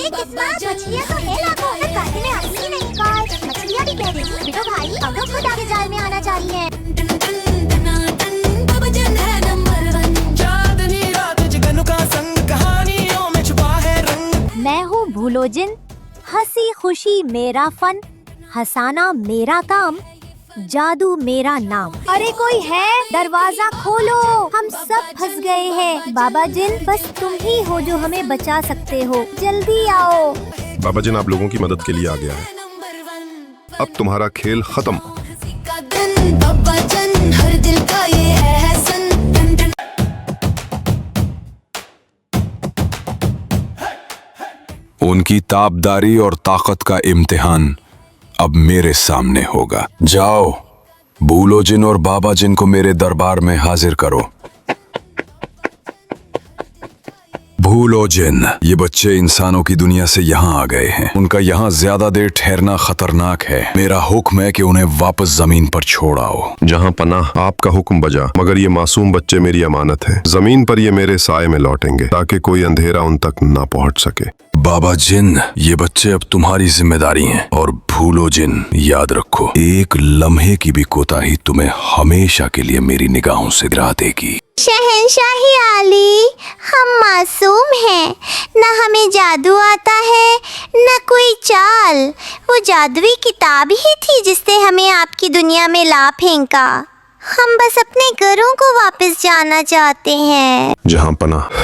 मछलियाँ तो है लाखों, पर काटे में आती ही नहीं। काश मछलियाँ भी कह देगी बिटो भाई हम लोग खुद आगे जाल में आना चाहिए। मैं हूँ भूलोजिन, हंसी खुशी मेरा फन, हंसाना मेरा काम, जादू मेरा नाम। अरे कोई है? दरवाजा खोलो, हम सब फंस गए हैं। बाबा जिन बस तुम ही हो जो हमें बचा सकते हो, जल्दी आओ। बाबा जिन आप लोगों की मदद के लिए आ गया है। अब तुम्हारा खेल खत्म। उनकी ताबदारी और ताकत का इम्तिहान अब मेरे सामने होगा। जाओ, भूलोजिन और बाबा जिन को मेरे दरबार में हाजिर करो। भूलोजिन, ये बच्चे इंसानों की दुनिया से यहाँ आ गए हैं। उनका यहाँ ज्यादा देर ठहरना खतरनाक है। मेरा हुक्म है कि उन्हें वापस जमीन पर छोड़ आओ। जहाँ पनाह आपका हुक्म बजा, मगर ये मासूम बच्चे मेरी अमानत है। जमीन पर ये मेरे साए में लौटेंगे ताकि कोई अंधेरा उन तक ना पहुँच सके। बाबा जिन, ये बच्चे अब तुम्हारी जिम्मेदारी हैं। और भूलोजिन, याद रखो, एक लम्हे की भी कोताही तुम्हें हमेशा के लिए मेरी निगाहों से गिरा देगी। शहंशाही आली, हम मासूम हैं, न हमें जादू आता है न कोई चाल। वो जादुई किताब ही थी जिससे हमें आपकी दुनिया में ला फेंका। हम बस अपने घरों को वापस जाना चाहते हैं। जहाँ पनाह,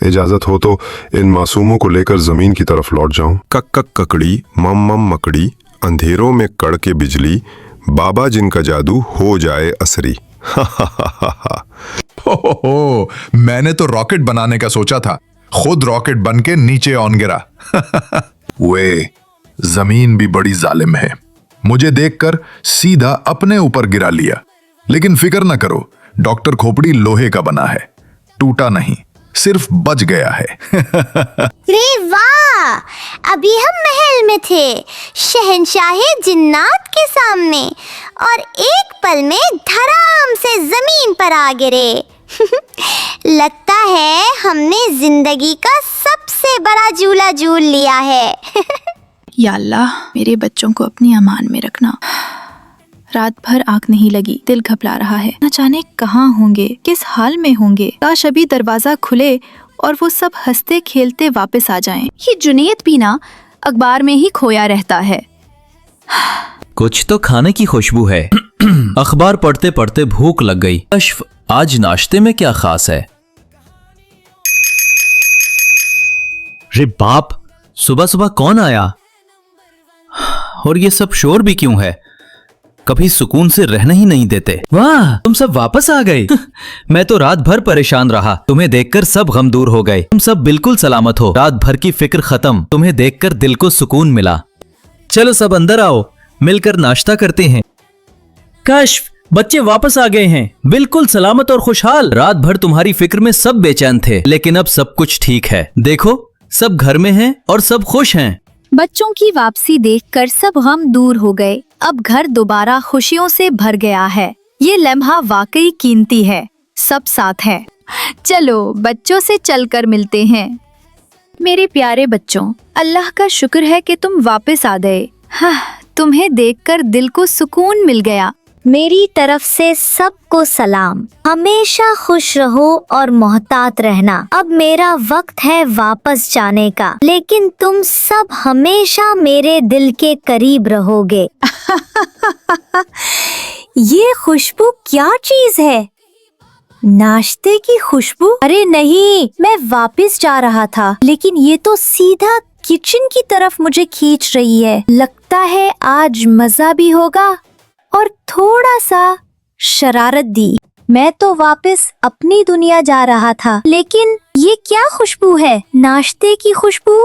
इजाजत हो तो इन मासूमों को लेकर जमीन की तरफ लौट जाऊं। कक कक ककड़ी, मम मम मकड़ी, अंधेरों में कड़के बिजली, बाबा जिनका जादू हो जाए असरी। हो, मैंने तो रॉकेट बनाने का सोचा था, खुद रॉकेट बन के नीचे ऑन गिरा। वे, जमीन भी बड़ी जालिम है, मुझे देखकर सीधा अपने ऊपर गिरा लिया। लेकिन फिक्र न करो, डॉक्टर खोपड़ी लोहे का बना है, टूटा नहीं, सिर्फ बच गया है। रे वाह, अभी हम महल में थे, शहंशाहे जिन्नात के सामने, और एक पल में धड़ाम से जमीन पर आ गिरे। लगता है हमने जिंदगी का सबसे बड़ा झूला झूल लिया है। या अल्लाह, मेरे बच्चों को अपनी अमान में रखना। रात भर आंख नहीं लगी, दिल घबरा रहा है, न जाने कहाँ होंगे, किस हाल में होंगे। काश अभी दरवाजा खुले और वो सब हंसते खेलते वापस आ जाएं। ये जुनैद भी ना अखबार में ही खोया रहता है। कुछ तो खाने की खुशबू है। अखबार पढ़ते पढ़ते भूख लग गई। कश्फ, आज नाश्ते में क्या खास है? रे बाप, सुबह सुबह कौन आया? और ये सब शोर भी क्यों है? कभी सुकून से रहना ही नहीं देते। वाह, तुम सब वापस आ गए। मैं तो रात भर परेशान रहा, तुम्हें देखकर सब गम दूर हो गए। तुम सब बिल्कुल सलामत हो, रात भर की फिक्र खत्म। तुम्हें देखकर दिल को सुकून मिला। चलो सब अंदर आओ, मिलकर नाश्ता करते हैं। कश्फ, बच्चे वापस आ गए हैं, बिल्कुल सलामत और खुशहाल। रात भर तुम्हारी फिक्र में सब बेचैन थे, लेकिन अब सब कुछ ठीक है। देखो, सब घर में हैं और सब खुश हैं। बच्चों की वापसी देखकर सब गम दूर हो गए। अब घर दोबारा खुशियों से भर गया है। ये लम्हा वाकई कीमती है। सब साथ है। चलो बच्चों से चलकर मिलते हैं। मेरे प्यारे बच्चों, अल्लाह का शुक्र है कि तुम वापस आ गए। हाँ, तुम्हें देखकर दिल को सुकून मिल गया। मेरी तरफ से सबको सलाम। हमेशा खुश रहो और मोहतात रहना। अब मेरा वक्त है वापस जाने का, लेकिन तुम सब हमेशा मेरे दिल के करीब रहोगे। ये खुशबू क्या चीज है? नाश्ते की खुशबू? अरे नहीं, मैं वापस जा रहा था, लेकिन ये तो सीधा किचन की तरफ मुझे खींच रही है। लगता है आज मजा भी होगा और थोड़ा सा शरारत दी। मैं तो वापस अपनी दुनिया जा रहा था, लेकिन ये क्या खुशबू है? नाश्ते की खुशबू?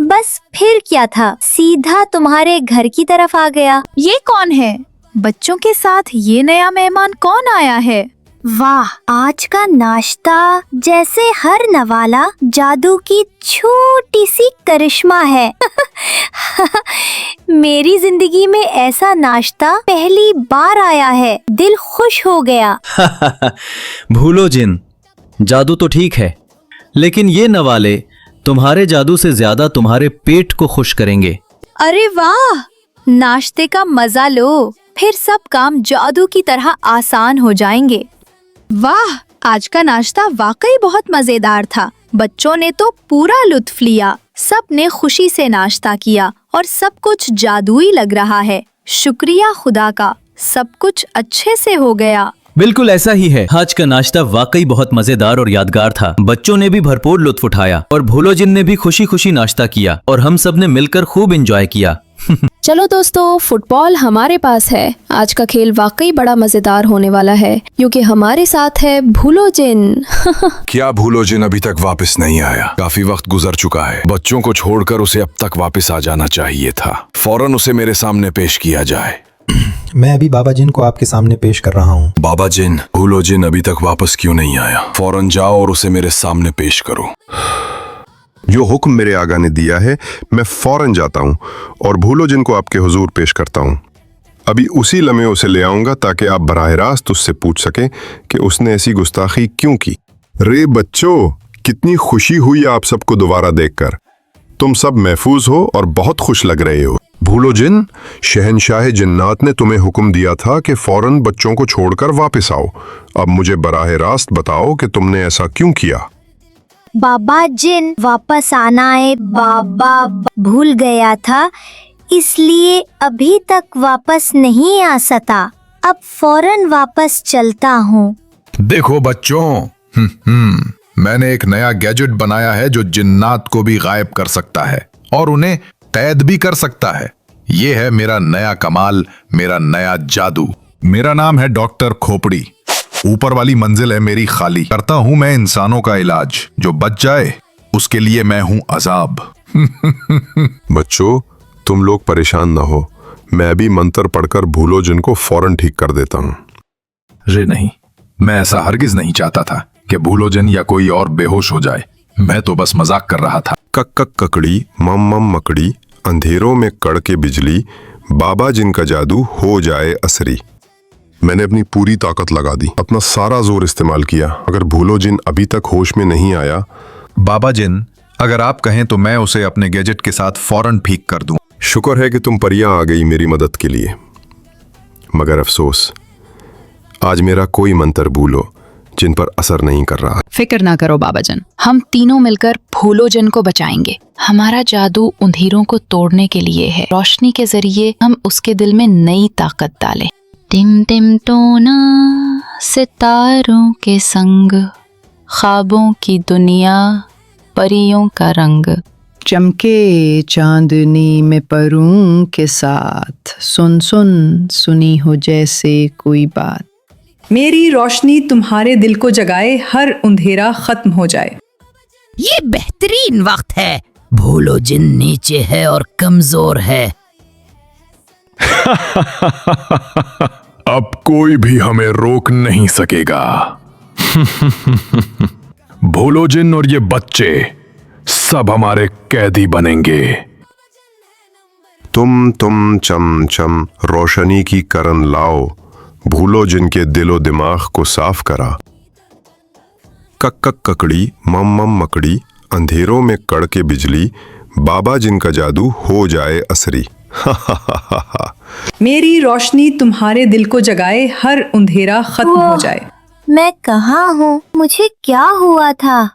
बस फिर क्या था, सीधा तुम्हारे घर की तरफ आ गया। ये कौन है? बच्चों के साथ ये नया मेहमान कौन आया है? वाह, आज का नाश्ता जैसे हर नवाला जादू की छोटी सी करिश्मा है। मेरी जिंदगी में ऐसा नाश्ता पहली बार आया है। दिल खुश हो गया। भूलोजिन, जादू तो ठीक है, लेकिन ये नवाले तुम्हारे जादू से ज्यादा तुम्हारे पेट को खुश करेंगे। अरे वाह, नाश्ते का मजा लो, फिर सब काम जादू की तरह आसान हो जाएंगे। वाह, आज का नाश्ता वाकई बहुत मजेदार था। बच्चों ने तो पूरा लुत्फ लिया। सब ने खुशी से नाश्ता किया और सब कुछ जादुई लग रहा है। शुक्रिया खुदा का, सब कुछ अच्छे से हो गया। बिल्कुल ऐसा ही है। आज का नाश्ता वाकई बहुत मजेदार और यादगार था। बच्चों ने भी भरपूर लुत्फ उठाया और भूलो जिन ने भी खुशी खुशी नाश्ता किया और हम सब ने मिलकर खूब एंजॉय किया। चलो दोस्तों, फुटबॉल हमारे पास है। आज का खेल वाकई बड़ा मजेदार होने वाला है क्योंकि हमारे साथ है भूलो जिन। क्या भूलो जिन अभी तक वापस नहीं आया? काफी वक्त गुजर चुका है। बच्चों को छोड़कर उसे अब तक वापस आ जाना चाहिए था। फौरन उसे मेरे सामने पेश किया जाए। मैं अभी बाबा जिन को आपके सामने पेश कर रहा हूँ। बाबा जिन, भूलो जिन अभी तक वापस क्यों नहीं आया? फौरन जाओ और उसे मेरे सामने पेश करो। जो हुक्म मेरे आगा ने दिया है मैं फौरन जाता हूँ और भूलो जिनको आपके हुजूर पेश करता हूँ। अभी उसी लम्हे उसे ले आऊंगा ताकि आप बराह रास्त उससे पूछ सकें कि उसने ऐसी गुस्ताखी क्यों की। रे बच्चों, कितनी खुशी हुई आप सबको दोबारा देखकर। तुम सब महफूज हो और बहुत खुश लग रहे हो। भूलो जिन, शहनशाह जिन्नात ने तुम्हें हुक्म दिया था कि फौरन बच्चों को छोड़कर वापस आओ। अब मुझे बराह रास्त बताओ कि तुमने ऐसा क्यों किया। बाबा जिन, वापस आना है। बाबा भूल गया था, इसलिए अभी तक वापस नहीं आ सका। अब फौरन वापस चलता हूँ। देखो बच्चों, मैंने एक नया गैजेट बनाया है जो जिन्नात को भी गायब कर सकता है और उन्हें कैद भी कर सकता है। ये है मेरा नया कमाल, मेरा नया जादू। मेरा नाम है डॉक्टर खोपड़ी। ऊपर वाली मंजिल है मेरी खाली। करता हूं मैं इंसानों का इलाज। जो बच जाए उसके लिए मैं हूं अजाब। बच्चों, तुम लोग परेशान ना हो। मैं भी मंत्र पढ़कर भूलो जिनको फौरन ठीक कर देता हूँ। रे नहीं, मैं ऐसा हरगिज नहीं चाहता था कि भूलो जिन या कोई और बेहोश हो जाए। मैं तो बस मजाक कर रहा था। कक कक ककड़ी, मम मम मकड़ी, अंधेरों में कड़के बिजली, बाबा जिनका जादू हो जाए असरी। मैंने अपनी पूरी ताकत लगा दी, अपना सारा जोर इस्तेमाल किया। अगर भूलो जिन अभी तक होश में नहीं आया। बाबा जिन, अगर आप कहें तो मैं उसे अपने गैजेट के साथ फौरन ठीक कर दूं। शुक्र है कि तुम परियां आ गई मेरी मदद के लिए, मगर अफसोस आज मेरा कोई मंत्र भूलो जिन पर असर नहीं कर रहा। फिक्र ना करो बाबा जन, हम तीनों मिलकर भूलो जिन को बचाएंगे। हमारा जादू अंधेरों को तोड़ने के लिए है। रोशनी के जरिए हम उसके दिल में नई ताकत डालें। टिम टिम टोना सितारों के संग, ख्वाबों की दुनिया परियों का रंग। चमके चांदनी में परों के साथ, सुन सुन सुनी हो जैसे कोई बात। मेरी रोशनी तुम्हारे दिल को जगाए, हर अंधेरा खत्म हो जाए। ये बेहतरीन वक्त है। भूलो जिन नीचे है और कमजोर है। अब कोई भी हमें रोक नहीं सकेगा। भूलो जिन और ये बच्चे सब हमारे कैदी बनेंगे। तुम चम चम रोशनी की करन लाओ, भूलो जिनके दिलो दिमाग को साफ करा। कक कक ककड़ी, मम मम मकड़ी, अंधेरों में कड़के बिजली, बाबा जिनका जादू हो जाए असरी। मेरी रोशनी तुम्हारे दिल को जगाए, हर अंधेरा खत्म हो जाए। मैं कहाँ हूँ? मुझे क्या हुआ था?